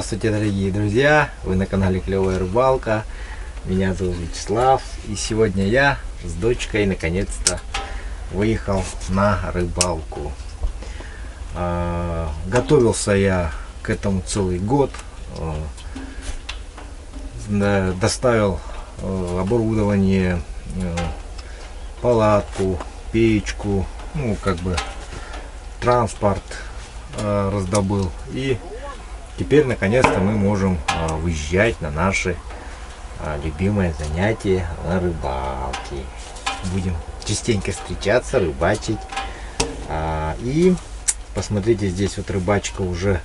Здравствуйте, дорогие друзья! Вы на канале Клевая Рыбалка. Меня зовут Вячеслав. И сегодня я с дочкой наконец-то выехал на рыбалку. Готовился я к этому целый год. Доставил оборудование, палатку, печку, транспорт раздобыл. И теперь наконец-то мы можем выезжать на наши любимое занятие, на рыбалке. Будем частенько встречаться, рыбачить. И посмотрите, здесь вот рыбачка уже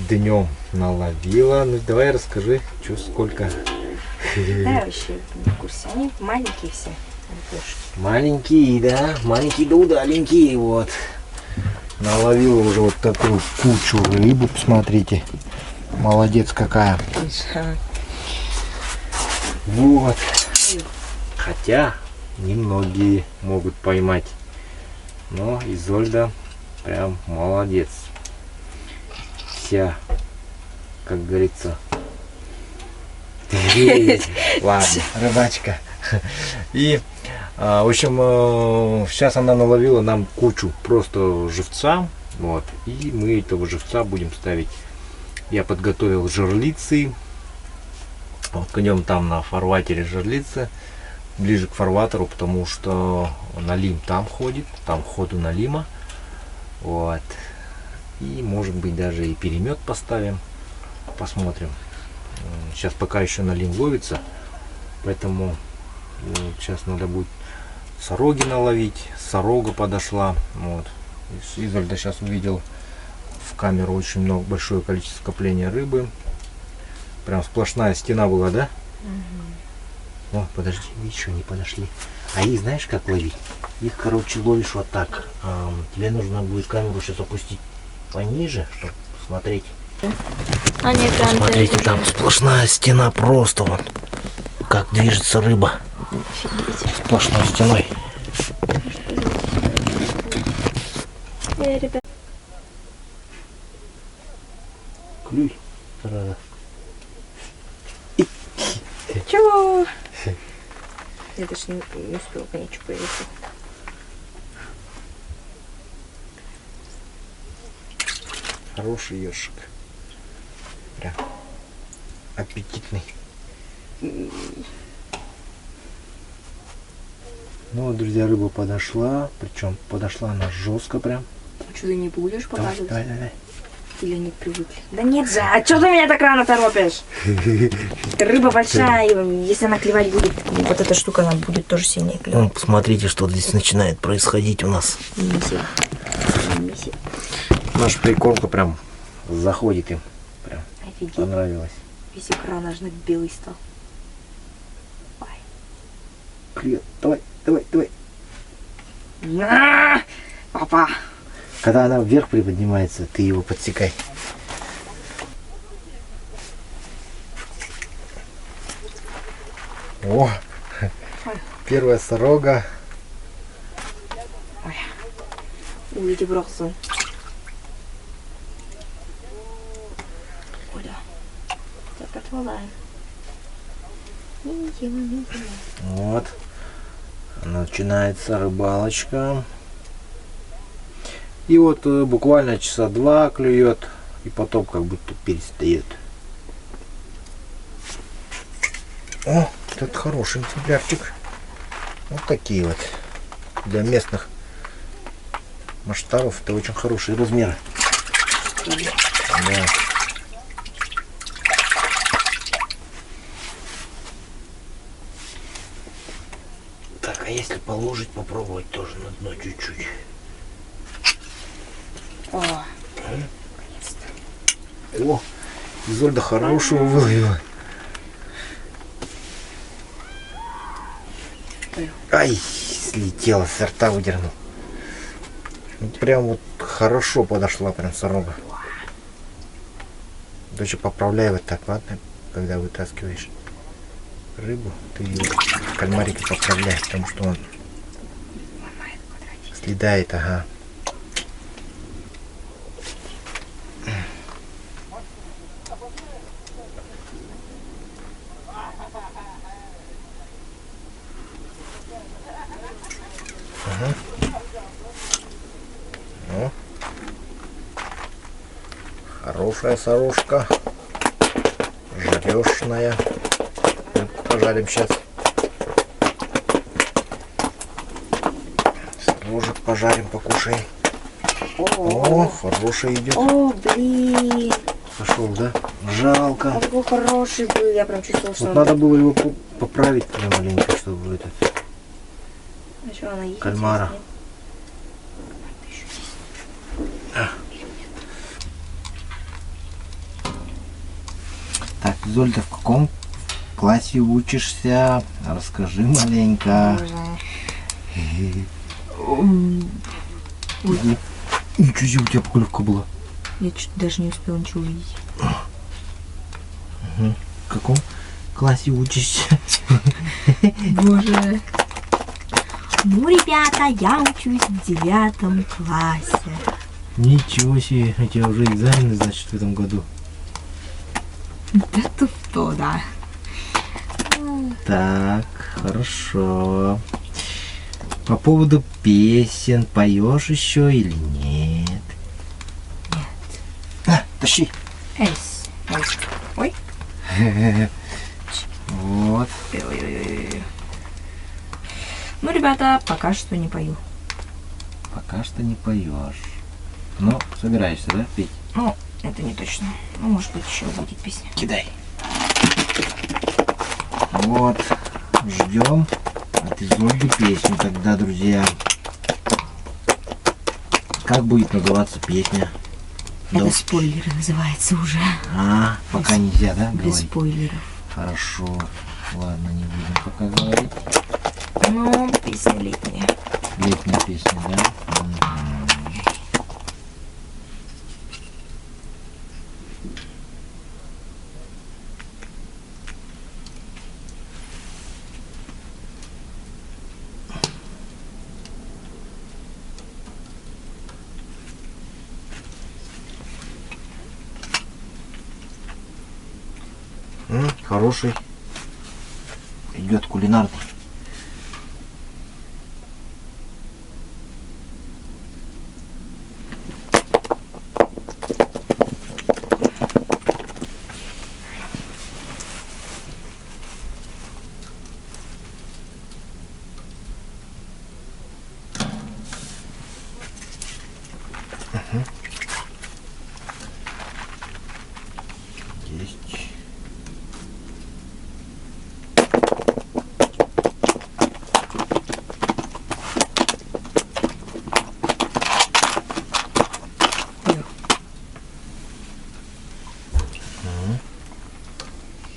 днем наловила. Ну давай расскажи, что сколько. Да, вообще в курсе. Они маленькие все. Маленькие, да, маленькие да удаленькие, вот. Наловила уже вот такую кучу рыбы, посмотрите. Молодец какая. Вот. Хотя немногие могут поймать. Но Изольда прям молодец. Вся, как говорится. Ладно, рыбачка. И в общем, сейчас она наловила нам кучу просто живца. Вот. И мы этого живца будем ставить. Я подготовил жерлицы. Вот к там на фарватере жерлицы. Ближе к фарватеру, потому что налим там ходит. Там ходу налима. Вот. И может быть даже и перемет поставим. Посмотрим. Сейчас пока еще налим ловится. Поэтому сейчас надо будет сороги наловить. Сорога подошла. Вот. Изольда сейчас увидел в камеру очень большое количество скопления рыбы. Прям сплошная стена была, да? Угу. О, подожди, еще не подошли. А их знаешь как ловить? Их, ловишь вот так. Тебе нужно будет камеру сейчас опустить пониже, чтобы посмотреть. Смотрите, там сплошная стена просто вот. Как движется рыба. Офигеть. Сплошной стеной. Ребят. Клюй сразу. Чего? Я даже не успела понять, что произошло. Хороший ёршик. Прям аппетитный. Ну вот, друзья, рыба подошла. Причем подошла она жестко прям. А что ты не будешь показывать? Давай. Или они привыкли? Да нет же, а что ты меня так рано торопишь? Рыба большая, если она клевать будет, вот эта штука, она будет тоже сильнее клевать. Ну, посмотрите, что здесь начинает происходить у нас. Миссия. Наша прикормка прям заходит им. Прям офигеть. Понравилось. Весь экран аж белый стал. Клюет. Давай. Папа. Когда она вверх приподнимается, ты его подсекай. О, первая сорога. Ой, увидите бросу. Ой, да. Так отвалаем. Вот. Начинается рыбалочка. И вот буквально часа 2 клюет, и потом как будто перестает. О, этот хороший экземплярчик. Вот такие вот. Для местных масштабов это очень хорошие размеры. Да. Так, а если положить, попробовать тоже на дно чуть-чуть. О, Изольда хорошего выловила. Ай, слетела, с рта выдернул. Прям вот хорошо подошла прям сорога. Доча, поправляй вот так, ладно, когда вытаскиваешь рыбу, ты ее кальмарик поправляй, потому что он следает, ага. Ну. Хорошая сорожка. Жарешная. Рыбку пожарим сейчас. Сорожек пожарим, покушаем. О, хороший идет. О, блин. Пошел, да? Жалко. Он такой хороший был. Я прям чувствовала, что Вот он... надо было его поправить маленько, чтобы этот А что, она есть? кальмара. Нет? Так, Золь, ты в каком классе учишься? Расскажи маленько. Ничего себе, у тебя поклевка была. Я что-то даже не успела ничего увидеть. В каком классе учишься? Боже. Ну, ребята, я учусь в 9 классе. Ничего себе, у тебя уже экзамены, значит, в этом году. Да тут то, да. Так, хорошо. По поводу песен, поешь еще или нет? Нет. Тащи. Эйс. Эйс. Ой. Вот. Ой-ой-ой. Ну, ребята, пока что не пою. Пока что не поешь. Ну, собираешься, да, петь? Ну, это не точно. Ну, может быть, еще будет песня. Кидай. Вот. Ждем от Изольды песню тогда, друзья. Как будет называться песня? Это Да. спойлеры называется уже. А, пока нельзя, да, Без говорить? спойлеров. Хорошо. Ладно, не будем пока говорить. Ну, песня летняя. Летняя песня, да? Хороший. Идет кулинарный. Есть.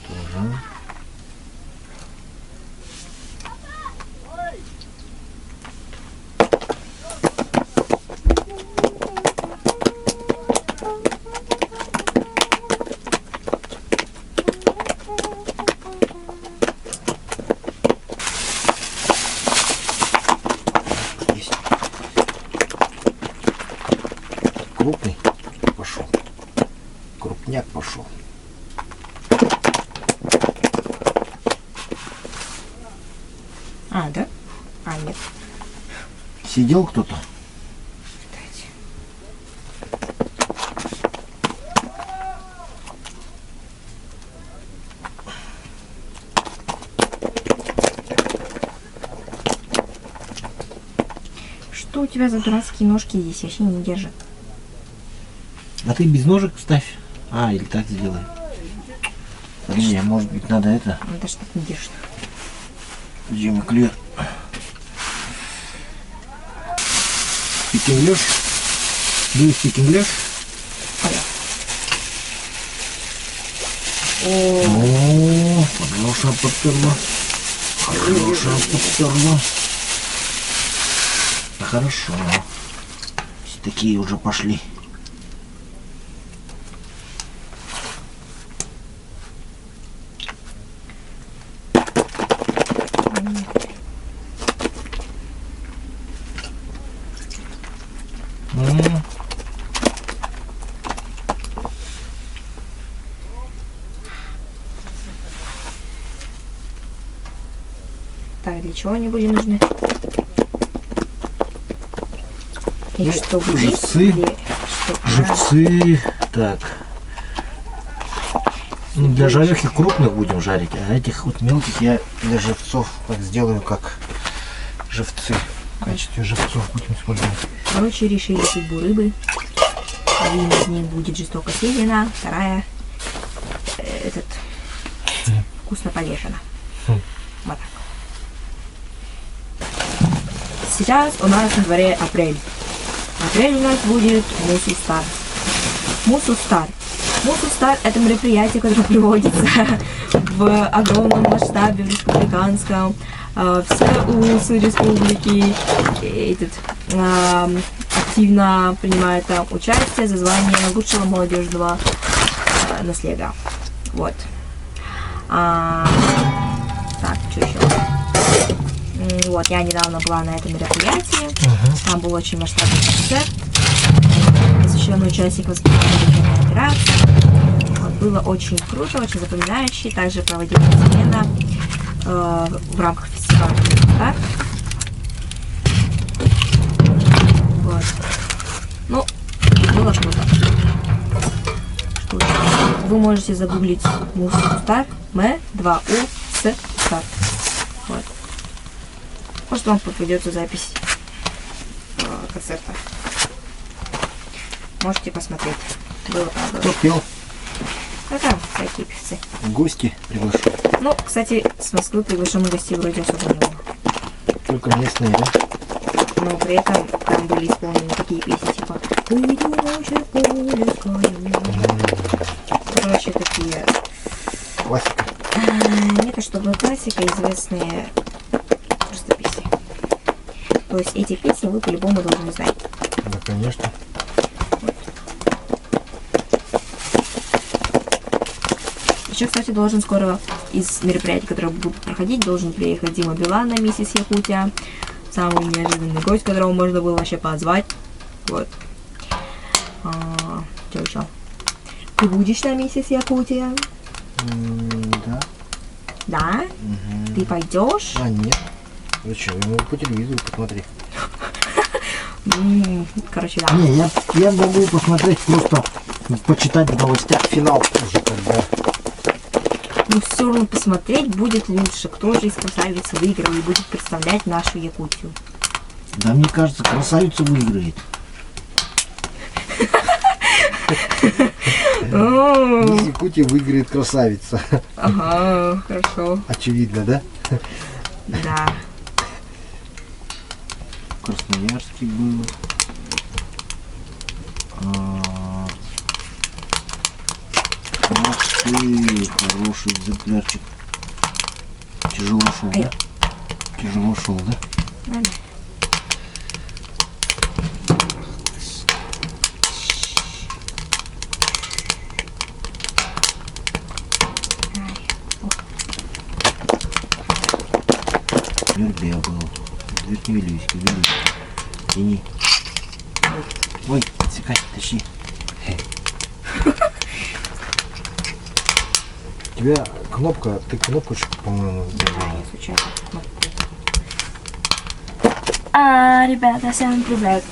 Тоже. Есть. Крупный пошел. Крупняк пошел. А, да? А, нет. Сидел кто-то? Дайте. Что у тебя за дурацкие ножки здесь вообще не держат? А ты без ножек ставь. А, или так сделай. Подожди, а может быть надо это? Она даже так не держит. Дима, клеер. Speak English? Do you speak English? О, хорошая подперла. Хорошая подперла. Хорошо. Все такие уже пошли. Так, для чего они были нужны? И Ну, чтобы живцы. есть, или что? Живцы. Так. Ну, для жареных и крупных будем жарить, а этих вот мелких я для живцов так сделаю, как живцы. В качестве живцов будем использовать. Короче, решили судьбу рыбы. Один из них будет жестоко съедена, вторая вкусно порежена. Хм. Вот так. Сейчас у нас на дворе апрель. Апрель у нас будет Мусустар. Мусустар. Мусустар — это мероприятие, которое проводится в огромном масштабе, в республиканском. Все улусы республики активно принимают там участие за звание лучшего молодежного наследия. Вот. Так, что еще? Вот, я недавно была на этом мероприятии. Там был очень масштабный концерт, посвященный участникам специальной операции. Вот, было очень круто, очень запоминающий. Также проводилась смена в рамках фестиваля. Так? Вот. Ну, было круто. Что еще? Вы можете загуглить Мусустар, М2У Стар. Вот. Может, вам попадется запись концерта. Можете посмотреть. Было правда. Кто пел? Ну там всякие певцы. Гости приглашал. Ну, кстати, с Москвы приглашенных гостей вроде особо не было. Только местные, да? Но при этом там были исполнены такие песни, типа «Ты ночью поле». Короче, такие... Классика. Не то чтобы классика, известные просто песни. То есть эти песни вы по-любому должны знать. Да, конечно. Еще, кстати, должен скоро из мероприятий, которые будут проходить, должен приехать Дима Билан на «Миссис Якутия». Самый неожиданный гость, которого можно было вообще позвать. Вот. Что еще? Ты будешь на «Миссис Якутия»? Да. Да? Угу. Ты пойдешь? А, нет. Зачем? Я могу по телевизору посмотреть. Короче, да. Не, я могу посмотреть, просто почитать в новостях финал уже когда. Но все равно посмотреть будет лучше, кто же из красавиц выиграл и будет представлять нашу Якутию. Да, мне кажется, красавица выиграет. Из Якутии выиграет красавица. Ага, хорошо. Очевидно, да? Да. Красноярский был. Ах ты, хороший экземплярчик. Тяжело шел, да? Тяжело шел, да? Нормально. Вербея был. Верхневилюйский, Вилюйский. Тяни. Ой, отсекай, тащи. У тебя кнопка, ты кнопочку, по-моему, Да, я случайно. Ребята, всем привет.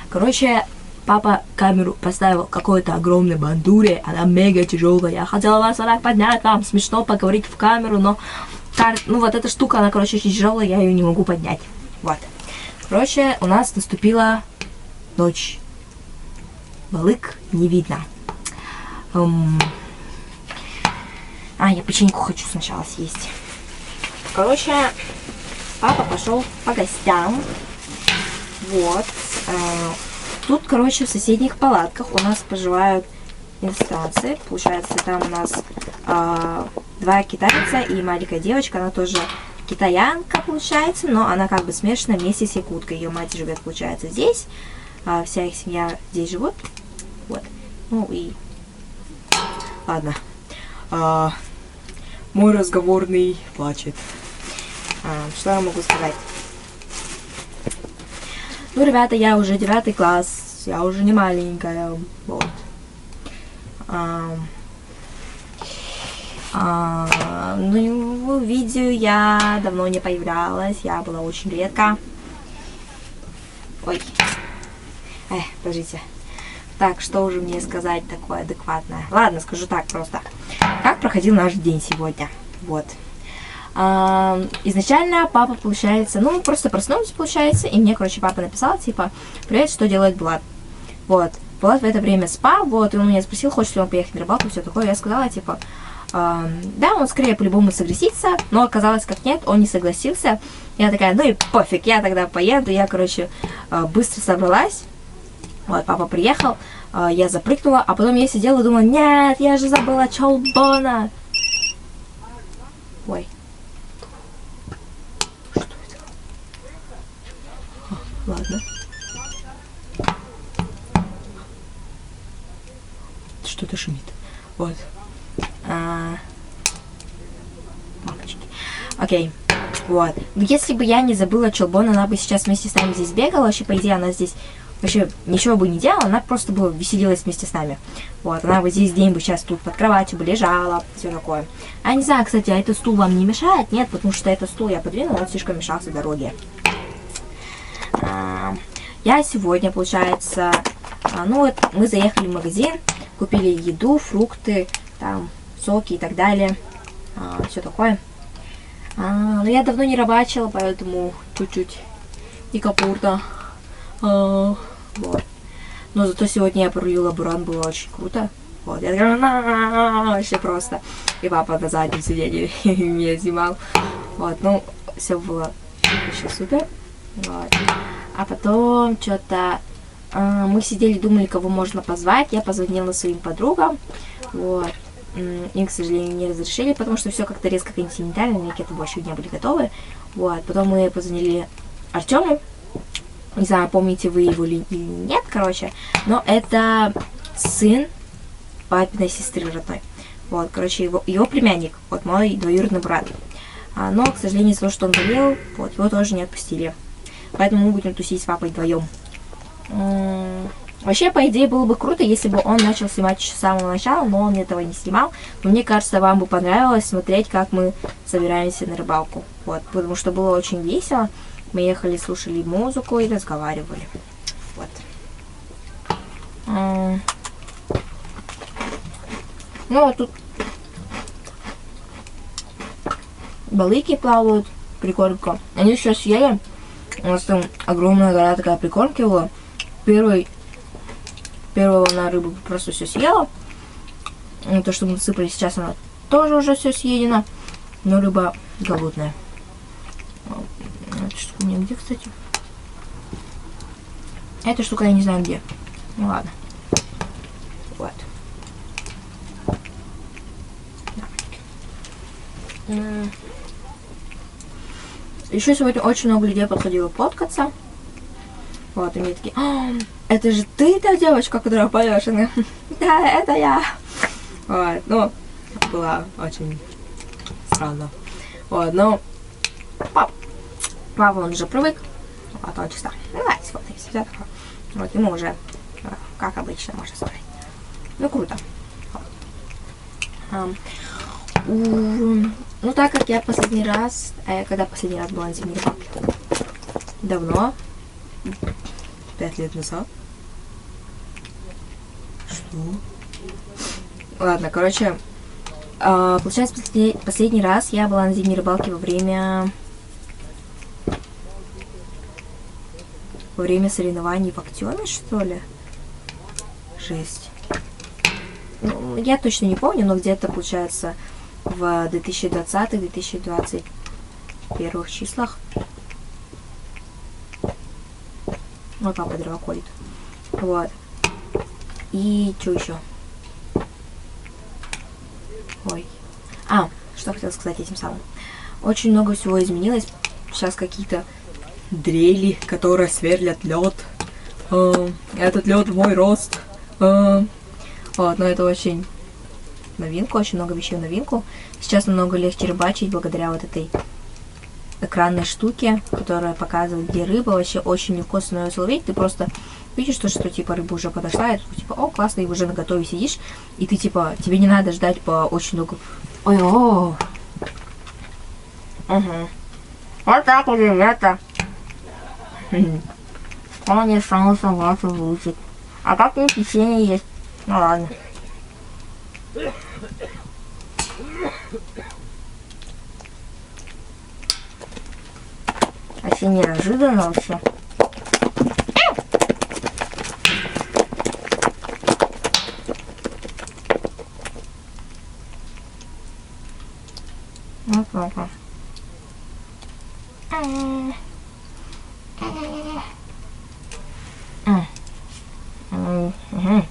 Короче, папа камеру поставил какой-то огромной бандуре, она мега тяжелая. Я хотела вас вот так поднять, там смешно поговорить в камеру, но вот эта штука, она, короче, очень тяжелая, я ее не могу поднять. Вот. Короче, у нас наступила ночь. Балык не видно. Я печеньку хочу сначала съесть. Короче, папа пошел по гостям. Вот. Тут, короче, в соседних палатках у нас проживают иностранцы. Получается, там у нас 2 китайца и маленькая девочка. Она тоже китаянка, получается, но она как бы смешана вместе с якуткой. Ее мать живет, получается, здесь. Вся их семья здесь живут. Вот. Ну и... Ладно. Мой разговорный плачет. Что я могу сказать? Ну, ребята, я уже 9 класс. Я уже не маленькая. Вот. Ну, в видео я давно не появлялась. Я была очень редко. Ой. Подождите. Так, что уже мне сказать такое адекватное? Ладно, скажу так просто. Как проходил наш день сегодня? Вот. Изначально папа, получается, ну, просто проснулся, получается, и мне, короче, папа написал, типа, привет, что делает Влад? Вот. Влад в это время спал, вот, и он меня спросил, хочет ли он поехать на рыбалку, все такое. Я сказала, типа, да, он скорее по-любому согласится, но оказалось, как нет, он не согласился. Я такая, ну и пофиг, я тогда поеду. Я, короче, быстро собралась. Вот, папа приехал, я запрыгнула, а потом я сидела и думала, нет, я же забыла чолбона. Ой. Что это? Ладно. Что-то шумит. Вот. Мамочки. Окей. Вот. Если бы я не забыла чолбон, она бы сейчас вместе с нами здесь бегала. Вообще, по идее, она здесь вообще ничего бы не делала, она просто бы веселилась вместе с нами. Вот, она вот здесь день бы сейчас тут под кроватью бы лежала, все такое. А не знаю, кстати, а этот стул вам не мешает? Нет, потому что этот стул я подвинула, он слишком мешался дороге. Я сегодня, получается, ну вот, мы заехали в магазин, купили еду, фрукты, там, соки и так далее, все такое. Но я давно не рыбачила, поэтому чуть-чуть и капурта. Вот. Но зато сегодня я порулила буран, было очень круто. Вот, я такая, вообще просто. И папа на заднем сиденье меня снимал. Вот, ну, все было вообще супер. Вот. А потом что-то мы сидели, думали, кого можно позвать. Я позвонила своим подругам. Вот. Им, к сожалению, не разрешили, потому что все как-то резко континентально, они к этому вообще не были готовы. Вот. Потом мы позвонили Артему. Не знаю, помните вы его или нет, короче. Но это сын папиной сестры родной. Вот, короче, его племянник. Вот мой двоюродный брат. Но, к сожалению, из-за того, что он болел, вот, его тоже не отпустили. Поэтому мы будем тусить с папой вдвоем. Вообще, по идее, было бы круто, если бы он начал снимать с самого начала, но он этого не снимал. Но мне кажется, вам бы понравилось смотреть, как мы собираемся на рыбалку. Вот, потому что было очень весело. Мы ехали, слушали музыку и разговаривали. Вот. Ну, а тут балыки плавают. Прикольненько. Они сейчас съели. У нас там огромная гора такая прикормки была. Первая волна рыбы просто все съела. То, что мы насыпали сейчас, она тоже уже все съедена. Но рыба голодная. Эта штука у меня где, кстати? Эта штука я не знаю где. Ну ладно. Вот. Еще сегодня очень много людей подходило фоткаться. Вот, и мне такие, это же ты та девочка, которая поешь? Да, это я. Вот, ну, было очень странно. Вот, ну, папа, он уже привык. Вот, он чисто, давайте сфотаемся, все такое. Вот, ему уже, как обычно, можно сказать. Ну, круто. Вот. Ну, так как я последний раз, когда последний раз была на зимней рыбалке? Давно. 5 лет назад. Что? Ладно, короче, получается, последний раз я была на зимней рыбалке во время соревнований в Актеме, что ли? Жесть. Ну, я точно не помню, но где-то, получается, в 2020-2021 числах. Мой папа дрова колет. Вот. И что еще? Ой. Что хотела сказать этим самым. Очень много всего изменилось. Сейчас какие-то дрели, которые сверлят лед. Этот лед в мой рост. Вот, но это очень новинка, очень много вещей в новинку. Сейчас намного легче рыбачить благодаря вот этой экранной штуке, которая показывает, где рыба. Вообще очень легко становится ловить. Ты просто видишь, что типа рыба уже подошла, и ты типа, о, классно, и уже на готове сидишь, и ты типа, тебе не надо ждать по очень долго. Ой-о! Угу. Вот так вот, ребята. Вот пока не остался ваша выучить. А как мне печенье есть? Ну ладно. Вообще неожиданно вообще. Вот так вот. Мгм.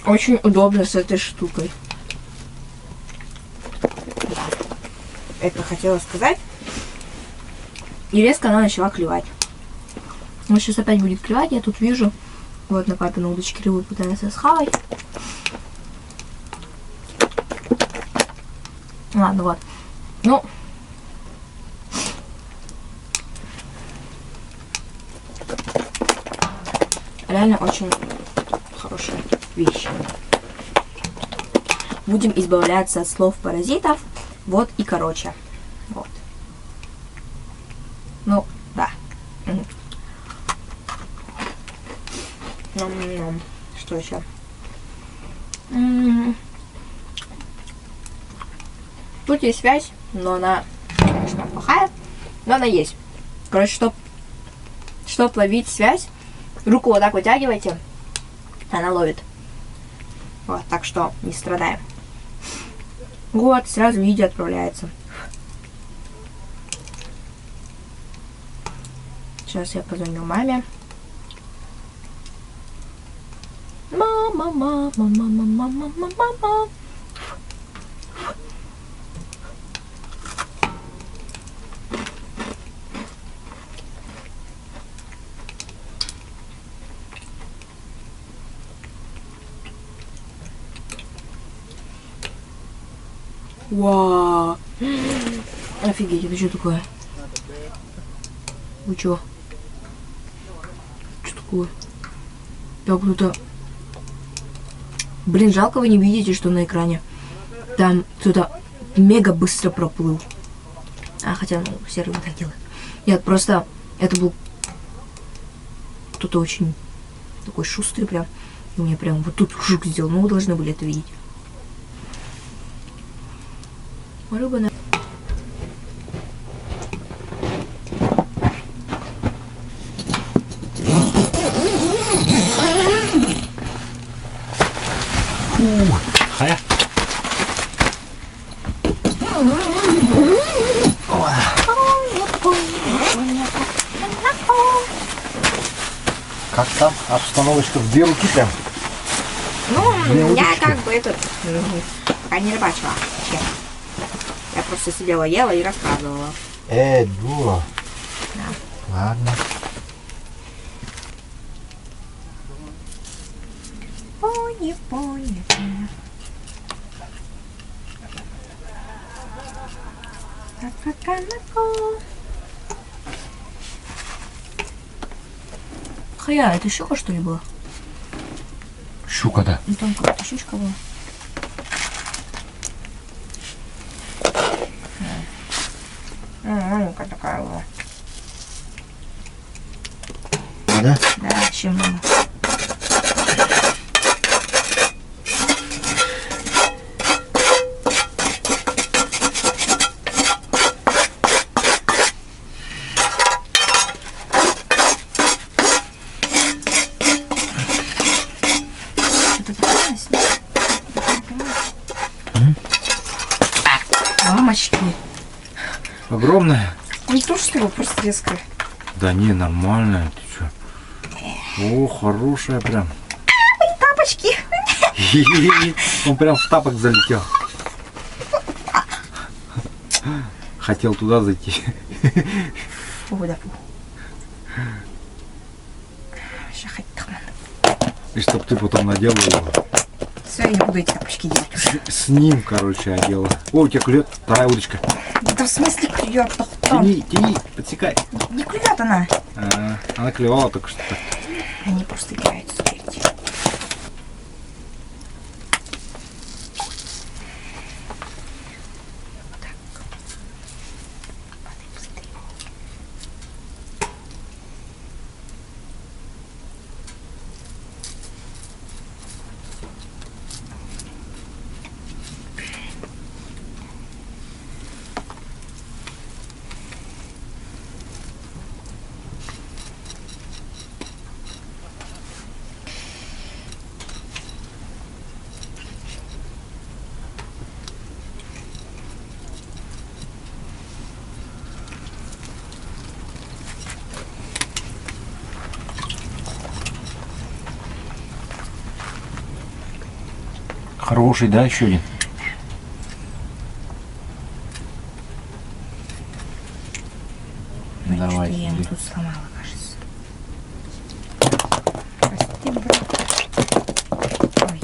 Очень удобно с этой штукой. Это хотела сказать. И резко она начала клевать. Он сейчас опять будет клевать, я тут вижу. Вот на папиной удочке рыбу пытается схавать. Ладно, вот. Ну. Реально очень хорошая вещь. Будем избавляться от слов паразитов. Вот и короче. Вот. Ну, да. Ном-ном. Что еще? Тут есть связь, но она, конечно, плохая. Но она есть. Короче, чтоб ловить связь, руку вот так вытягивайте, она ловит. Вот, так что не страдаем. Вот, сразу видео отправляется. Сейчас я позвоню маме. Мама. Вау! Офигеть, это что такое? Вы чё? Что такое? Так, кто-то... Блин, жалко, вы не видите, что на экране. Там кто-то мега быстро проплыл. Хотя, ну, все рыбы так делают. Нет, просто это был кто-то очень такой шустрый прям. И мне прям вот тут жук сделал. Ну, вы должны были это видеть. Рыба на... Хая. Как там обстановочка в 2 руки прям? Ну, я как бы этот... Пока не рыбачила. Я просто сидела, ела и рассказывала. Дура. Да. Ладно. Пони. Хая, это щука, что ли, была? Щука-то. Ну, там какая-то щучка была. Маленькая такая была. Да? Да, чем мало. Мамочки. Огромная? Не то, что его просто резко. Да не, нормальная. Ты чё? О, хорошая прям. Тапочки. Он прям в тапок залетел. Хотел туда зайти. Фу, да фу. Шахать там. И чтоб ты потом надела его. Все, я не буду эти тапочки делать уже. С ним, короче, одела. О, у тебя клюет вторая удочка. Да в смысле клюет? Тяни, подсекай. Не клюет она. Она клевала только что. Они просто играются, смотрите. Хороший, да, еще один? Давай. Что-то я ему тут сломала, кажется. Прости, брат. Ой.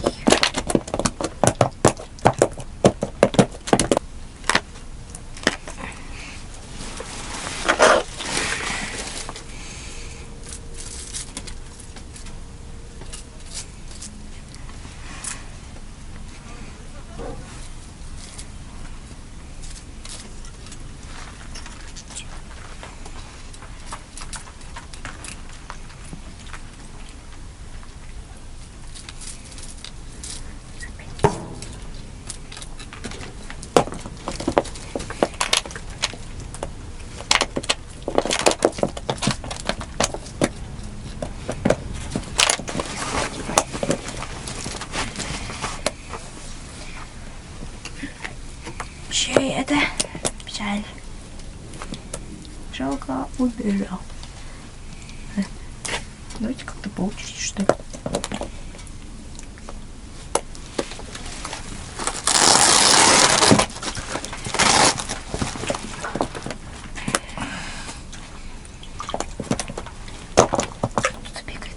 Чей это? Печаль. Жалко убежал. Давайте как-то по очереди, что ли. Кто-то бегает.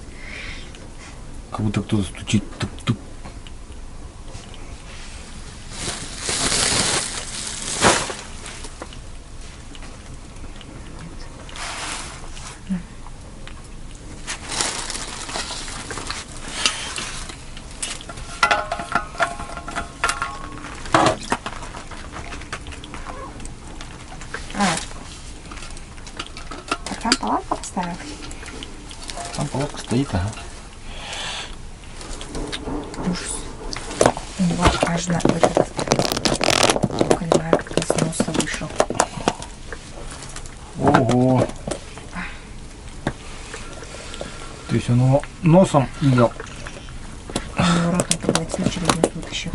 Как будто кто-то стучит. Тук-тук. Так там палатка поставила? Там палатка стоит, ага. Ужас. У него аж на этот кальмар из носа вышел. Ого. То есть он его носом ел. У него ротом поглотил очередной тут еще.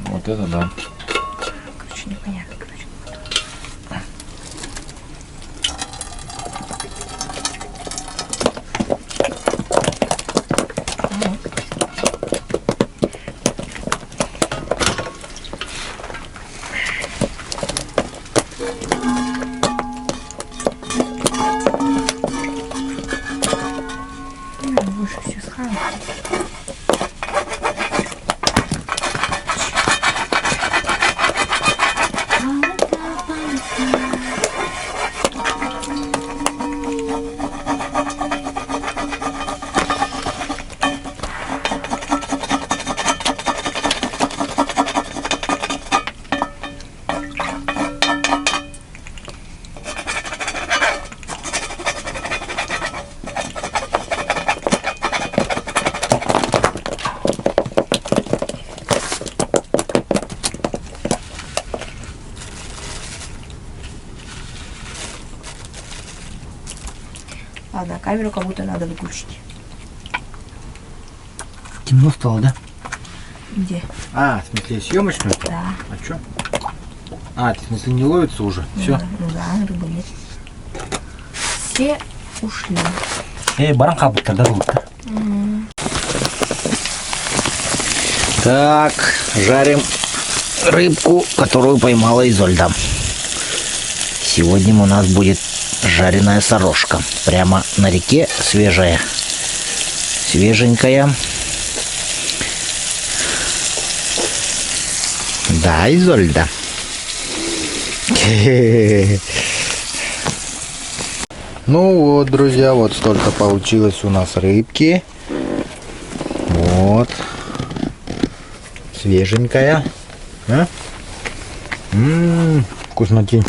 Вот это да. Короче, непонятно, короче. Выше все схавать. Ладно, камеру как будто надо выключить. Темно стало, да? Где? А, в смысле съемочную? Да. А что? А, в смысле не ловится уже? Все. Ну да, рыба нет. Все ушли. Баран хабут тогда лучше. Так, жарим рыбку, которую поймала Изольда. Сегодня у нас будет жареная сорожка. Прямо на реке, свежая. Свеженькая. Да, Изольда. Ну вот, друзья, вот столько получилось у нас рыбки. Вот. Свеженькая. Вкуснотень.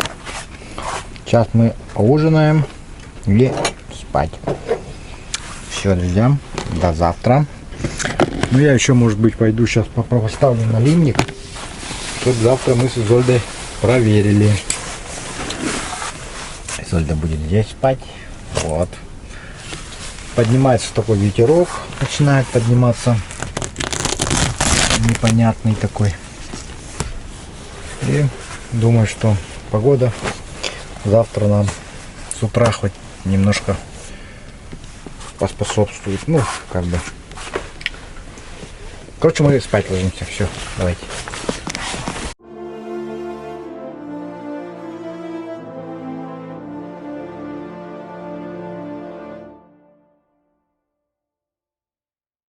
Сейчас мы поужинаем и спать. Все, друзья, до завтра. Ну, я еще, может быть, пойду сейчас поставлю наливник, чтобы завтра мы с Изольдой проверили. Изольда будет здесь спать. Вот. Поднимается такой ветерок, начинает подниматься. Непонятный такой. И думаю, что погода завтра нам с утра хоть немножко поспособствует. Ну, как бы Короче, мы спать ложимся. Все, давайте.